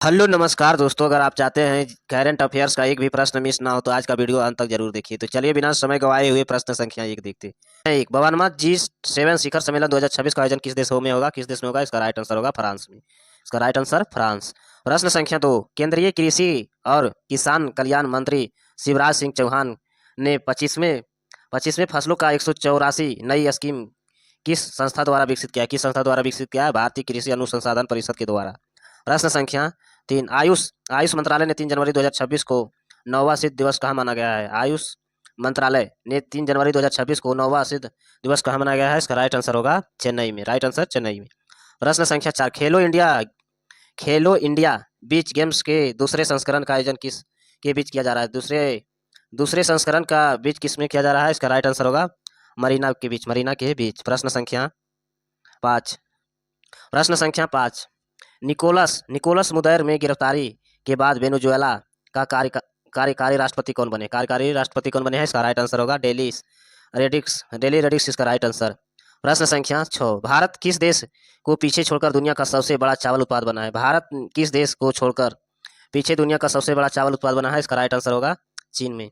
Hello नमस्कार दोस्तों, अगर आप चाहते हैं करंट अफेयर्स का एक भी प्रश्न मिस ना हो तो आज का वीडियो अंत तक जरूर देखिए। तो चलिए बिना समय गवाए हुए प्रश्न संख्या एक देखते हैं। एक बवानमत G7 शिखर सम्मेलन 2026 का आयोजन किस देश में होगा? किस देश में होगा? इसका राइट आंसर होगा फ्रांस में। इसका राइट आंसर फ्रांस। प्रश्न संख्या 2, केंद्रीय कृषि और किसान कल्याण मंत्री शिवराज सिंह चौहान ने पच्चीसवें फसलों का 184 नई स्कीम किस संस्था द्वारा विकसित किया है? किस संस्था द्वारा विकसित किया है? भारतीय कृषि अनुसंधान परिषद के द्वारा। प्रश्न संख्या 3, आयुष आयुष मंत्रालय ने 3 जनवरी 2026 को नौवां सिद्ध दिवस कहाँ माना गया है? आयुष मंत्रालय ने 3 जनवरी 2026 को नौवां सिद्ध दिवस कहाँ मनाया गया है? इसका राइट आंसर होगा चेन्नई में। राइट आंसर चेन्नई में। प्रश्न संख्या 4, खेलो इंडिया बीच गेम्स के दूसरे संस्करण का आयोजन किस के बीच किया जा रहा है? दूसरे दूसरे संस्करण का बीच किस में किया जा रहा है? इसका राइट आंसर होगा मरीना के बीच। पाँच प्रश्न संख्या 5, निकोलस मुदैर में गिरफ्तारी के बाद वेनेजुएला का कार्यकारी राष्ट्रपति कौन बने? कार्यकारी राष्ट्रपति कौन बने हैं? इसका राइट आंसर होगा डेली रेडिक्स इसका राइट आंसर। प्रश्न संख्या 6, भारत किस देश को पीछे छोड़कर दुनिया का सबसे बड़ा चावल उत्पाद बना है? भारत किस देश को छोड़कर पीछे दुनिया का सबसे बड़ा चावल उत्पाद बना है? इसका राइट आंसर होगा चीन में।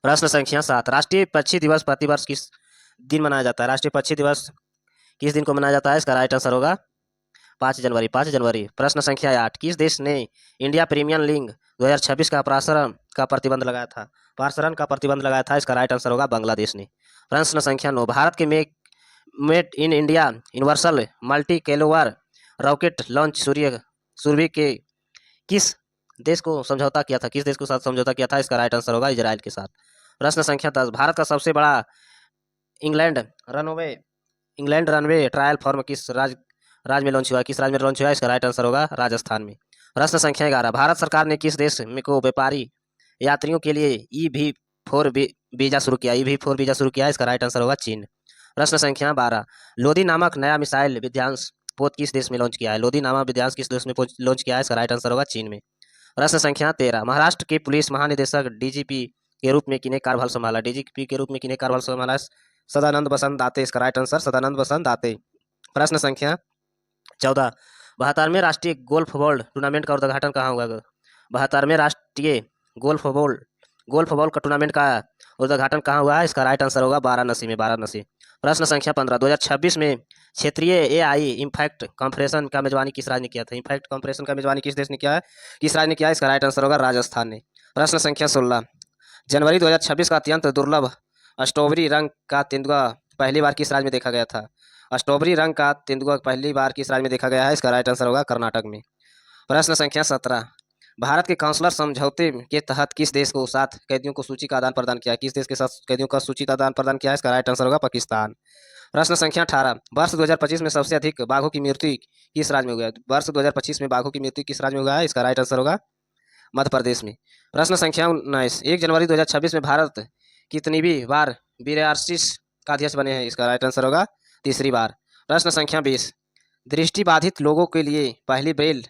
प्रश्न संख्या 7, राष्ट्रीय पक्षी दिवस प्रतिवर्ष किस दिन मनाया जाता है? राष्ट्रीय पक्षी दिवस किस दिन को मनाया जाता है? इसका राइट आंसर होगा 5 जनवरी। प्रश्न संख्या 8, किस देश ने इंडिया प्रीमियर लीग 2026 का प्रसारण का प्रतिबंध लगाया था? इसका राइट आंसर होगा बांग्लादेश ने। प्रश्न संख्या 9, भारत के made in India universal multi कैलोवर रॉकेट लॉन्च सूर्य के किस देश को समझौता किया था? किस देश के साथ समझौता किया था? इसका राइट आंसर होगा इजराइल के साथ। प्रश्न संख्या 10, भारत का सबसे बड़ा England runway England runway trial form किस राज्य में लॉन्च हुआ? किस राज्य में लॉन्च हुआ? इसका राइट आंसर होगा राजस्थान में। प्रश्न संख्या 11, भारत सरकार ने किस देश में को व्यापारी यात्रियों के लिए वीजा शुरू किया? इसका राइट आंसर होगा चीन। प्रश्न संख्या 12, लोधी नामक नया मिसाइल विध्वंस पोत किस देश में लॉन्च किया है? लोधी नामक विध्वंस किस देश में लॉन्च किया है? इसका राइट आंसर होगा चीन में। प्रश्न संख्या 13, महाराष्ट्र के पुलिस महानिदेशक डीजीपी के रूप में किन्हें कार्यभार संभाला? डीजीपी के रूप में किन्हें कार्यभार संभाला? सदानंद बसंत दाते। इसका राइट आंसर सदानंद बसंत दाते। प्रश्न संख्या 14, 72वें राष्ट्रीय गोल्फ बॉल टूर्नामेंट का उद्घाटन कहाँ हुआ? 72वें राष्ट्रीय गोल्फ बॉल का टूर्नामेंट का उद्घाटन कहाँ हुआ है? इसका राइट आंसर होगा वाराणसी। प्रश्न संख्या 15, 2026 में क्षेत्रीय एआई इम्पैक्ट कॉन्फ्रेंस का मेजबानी किस राज्य ने किया था? इम्पैक्ट कॉन्फ्रेंस का मेजबानी किस देश ने किया है? किस राज्य ने किया है? इसका राइट आंसर होगा राजस्थान ने। प्रश्न संख्या 16, जनवरी 2026 का अत्यंत दुर्लभ स्ट्रॉबेरी रंग का तेंदुआ पहली बार किस राज्य में देखा गया था? स्ट्रॉबेरी रंग का तेंदुआ पहली बार किस राज्य में देखा गया है? इसका राइट आंसर होगा कर्नाटक में। प्रश्न संख्या 17, भारत के काउंसलर समझौते के तहत किस देश को 7 कैदियों को सूची का आदान प्रदान किया? किस देश के साथ कैदियों का सूची का आदान प्रदान किया है? इसका राइट आंसर होगा पाकिस्तान। प्रश्न संख्या 18, वर्ष 2025 में सबसे अधिक बाघों की मृत्यु किस राज्य में हुआ है? वर्ष 2025 में बाघों की मृत्यु किस राज्य में हुआ है? इसका राइट आंसर होगा मध्य प्रदेश में। प्रश्न संख्या 19, 1 जनवरी 2026 में भारत कितनी भी बार बीआरसीएस का अध्यक्ष बने हैं? इसका राइट आंसर होगा तीसरी बार। प्रश्न संख्या 20, दृष्टिबाधित लोगों के लिए पहली ब्रेल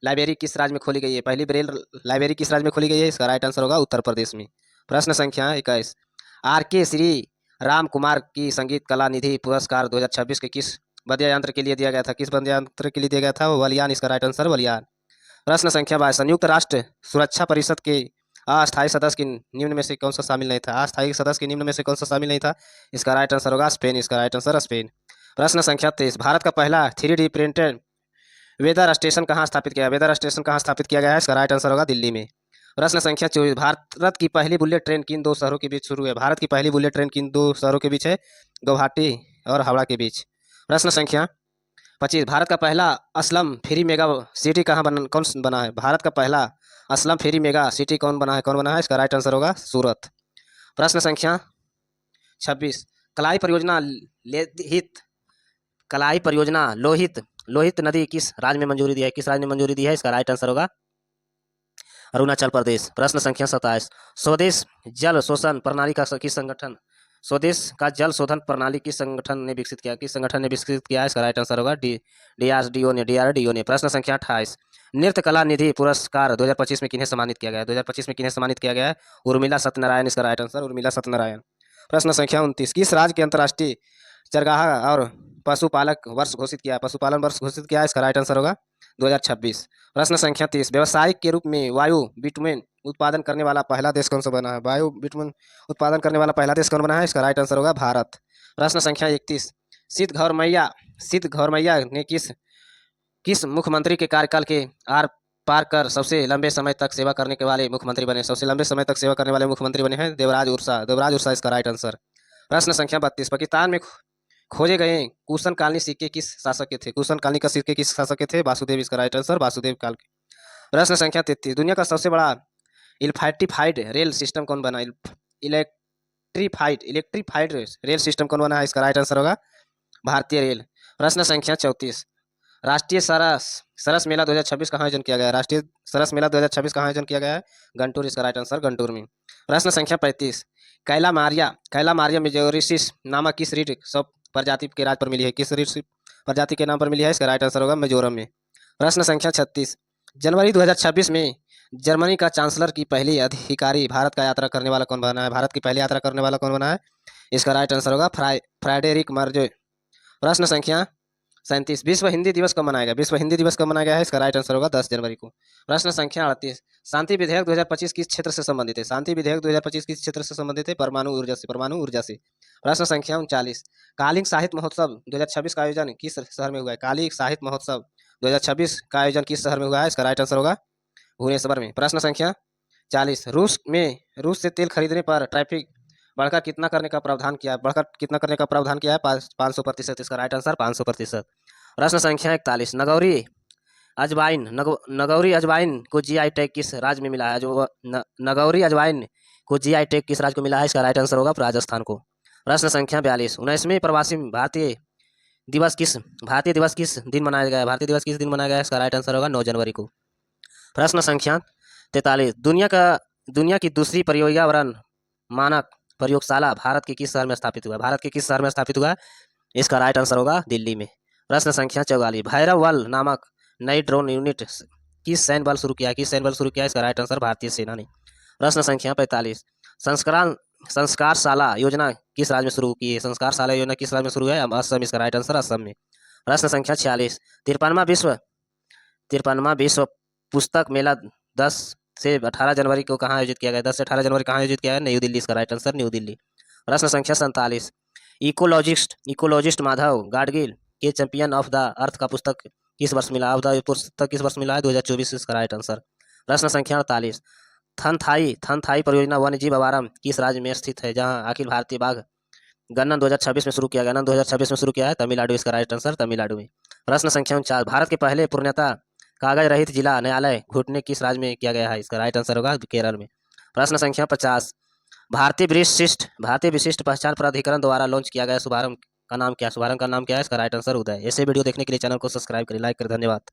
लाइब्रेरी किस राज्य में खोली गई है? पहली ब्रेल लाइब्रेरी किस राज्य में खोली गई है? इसका राइट आंसर होगा उत्तर प्रदेश में। प्रश्न संख्या 21, आर.के. श्री राम कुमार की संगीत कला निधि पुरस्कार 2026 के किस वाद्य यंत्र के लिए दिया गया था? किस वाद्य यंत्र के लिए दिया गया था? वलियान। इसका राइट आंसर वलियान। प्रश्न संख्या 22, संयुक्त राष्ट्र सुरक्षा परिषद के अस्थायी सदस्य की निम्न में से कौन सा शामिल नहीं था? अस्थायी सदस्य के निम्न में से कौन सा शामिल नहीं था? इसका राइट आंसर होगा स्पेन। इसका राइट आंसर स्पेन। प्रश्न संख्या 23, भारत का पहला 3D प्रिंटेड वेदर स्टेशन कहाँ स्थापित किया? वेदर स्टेशन कहाँ स्थापित किया गया है? इसका राइट आंसर होगा दिल्ली में। प्रश्न संख्या 24, भारत की पहली बुलेट ट्रेन किन 2 शहरों के बीच शुरू है? भारत की पहली बुलेट ट्रेन किन 2 शहरों के बीच है? गुवाहाटी और हावड़ा के बीच। प्रश्न संख्या 25, भारत का पहला असलम फ्री मेगा सिटी कौन बना है? भारत का पहला असलम फ्री मेगा सिटी कौन बना है? इसका राइट आंसर होगा सूरत। प्रश्न संख्या 26, कलाई परियोजना लोहित नदी किस राज्य में मंजूरी दी है? किस राज्य ने मंजूरी दी है? इसका राइट आंसर होगा अरुणाचल प्रदेश। प्रश्न संख्या 27, स्वदेश जल शोधन प्रणाली का किस संगठन स्वदेश का जल शोधन प्रणाली किस संगठन ने विकसित किया? किस संगठन ने विकसित किया? इसका राइट आंसर होगा डीआरडीओ ने। प्रश्न संख्या 28, नृत्य कला निधि पुरस्कार 2025 में किन्हें सम्मानित किया गया है? 2025 में किन्हें सम्मानित किया गया है? उर्मिला सत्यनारायण। इसका राइट आंसर उर्मिला सत्यनारायण। प्रश्न संख्या 29, किस राज्य के अंतर्राष्ट्रीय चरगाह और पशुपालन वर्ष घोषित किया है? इसका राइट आंसर होगा 2026। प्रश्न संख्या 30, व्यवसायिक के रूप में वायु बिटुमेन उत्पादन करने वाला पहला देश कौन सा बना है? वायु बिटुमेन उत्पादन करने वाला पहला देश कौन बना है? इसका राइट आंसर होगा भारत। प्रश्न संख्या 31, सिद्ध गौरमैया ने किस मुख्यमंत्री के कार्यकाल के आर पार कर सबसे लंबे समय तक सेवा करने के वाले मुख्यमंत्री बने? सबसे लंबे समय तक सेवा करने वाले मुख्यमंत्री बने हैं देवराज उर्सा इसका राइट आंसर। प्रश्न संख्या 32, पाकिस्तान में खोजे गए कुशन कालीन सिक्के किस शासक के थे? कुशन कालीन का सिक्के किस शासक के थे? वासुदेव इसका राइट आंसर, वासुदेव काल के। प्रश्न संख्या 33, दुनिया का सबसे बड़ा इलेक्ट्रीफाइड रेल सिस्टम कौन बना? इलेक्ट्रीफाइड रेल सिस्टम कौन बना है? इसका राइट आंसर होगा भारतीय रेल। प्रश्न संख्या 34, राष्ट्रीय सरस मेला 2026 कहाँ आयोजन किया गया है? राष्ट्रीय सरस मेला 2026 कहाँ आयोजन किया गया है? गंटूर इसका राइट आंसर, गंटूर में। प्रश्न संख्या 35, कैलामारिया मेजोरिसिस नामक किस रीढ़ सब प्रजाति के राज पर मिली है? किस रीढ़ प्रजाति के नाम पर मिली है? इसका राइट आंसर होगा मिजोरम में। प्रश्न संख्या 36, जनवरी 2026 में जर्मनी का चांसलर की पहली अधिकारी भारत का यात्रा करने वाला कौन बना है? भारत की पहली यात्रा करने वाला कौन बना है? इसका राइट आंसर होगा फ्रेडरिक मर्ज। प्रश्न संख्या 37, विश्व हिंदी दिवस कब मनाया गया? विश्व हिंदी दिवस कब मनाया गया है? इसका राइट आंसर होगा 10 जनवरी को। प्रश्न संख्या 38, शांति विधेयक 2025 किस क्षेत्र से संबंधित है? शांति विधेयक 2025 किस क्षेत्र से संबंधित है? परमाणु ऊर्जा से। प्रश्न संख्या 39, कालिंग साहित्य महोत्सव 2026 का आयोजन किस शहर में हुआ है? कालिंग साहित्य महोत्सव 2026 का आयोजन किस शहर में हुआ है? इसका राइट आंसर होगा भुवनेश्वर में। प्रश्न संख्या 40, रूस से तेल खरीदने पर टैरिफ बढ़कर कितना करने का प्रावधान किया है? 500%। इसका राइट आंसर 500%। प्रश्न संख्या 41, नगौरी अजवाइन को जीआई टैग किस राज्य में मिला है? नगौरी अजवाइन को जीआई टैग किस राज्य को मिला है? इसका राइट आंसर होगा राजस्थान को। प्रश्न संख्या 42, 19वें प्रवासी भारतीय दिवस किस दिन मनाया गया है? इसका राइट आंसर होगा 9 जनवरी को। प्रश्न संख्या 43, दुनिया की दूसरी पर्यावरण मानक प्रयोगशाला भारत के किस शहर में स्थापित हुआ? इसका राइट आंसर होगा दिल्ली में। प्रश्न संख्या 44, भैरवल नामक नई ड्रोन यूनिट किस सैन्य बल शुरू किया? इसका राइट आंसर भारतीय सेना ने। प्रश्न संख्या 45, संस्कारशाला योजना किस राज्य में शुरू की है? संस्कारशाला योजना किस राज्य में शुरू है? असम। इसका राइट आंसर असम में। प्रश्न संख्या 46, 53वां विश्व पुस्तक मेला 10 से 18 जनवरी को कहाँ आयोजित किया गया? 10 से 18 जनवरी कहाँ आयोजित किया है? नई दिल्ली। इसका राइट आंसर न्यू दिल्ली। प्रश्न संख्या 47, इकोलॉजिस्ट माधव गाडगिल के चैंपियन ऑफ द अर्थ का पुस्तक किस वर्ष मिला? 2024। इसका राइट आंसर। प्रश्न संख्या 48, थनथाई परियोजना वन्यजीव अभयारण्य किस राज्य में स्थित है? जहां अखिल भारतीय बाघ गणना 2026 में शुरू किया है? तमिलनाडु। इसका राइट आंसर तमिलनाडु में। प्रश्न संख्या 49, भारत के पहले पूर्णतः कागज रहित जिला न्यायालय घुटने किस राज्य में किया गया है? इसका राइट आंसर होगा केरल में। प्रश्न संख्या 50, भारतीय विशिष्ट पहचान प्राधिकरण द्वारा लॉन्च किया गया शुभारंभ का नाम क्या है? इसका राइट आंसर उदय। ऐसे वीडियो देखने के लिए चैनल को सब्सक्राइब करें, लाइक करें। धन्यवाद।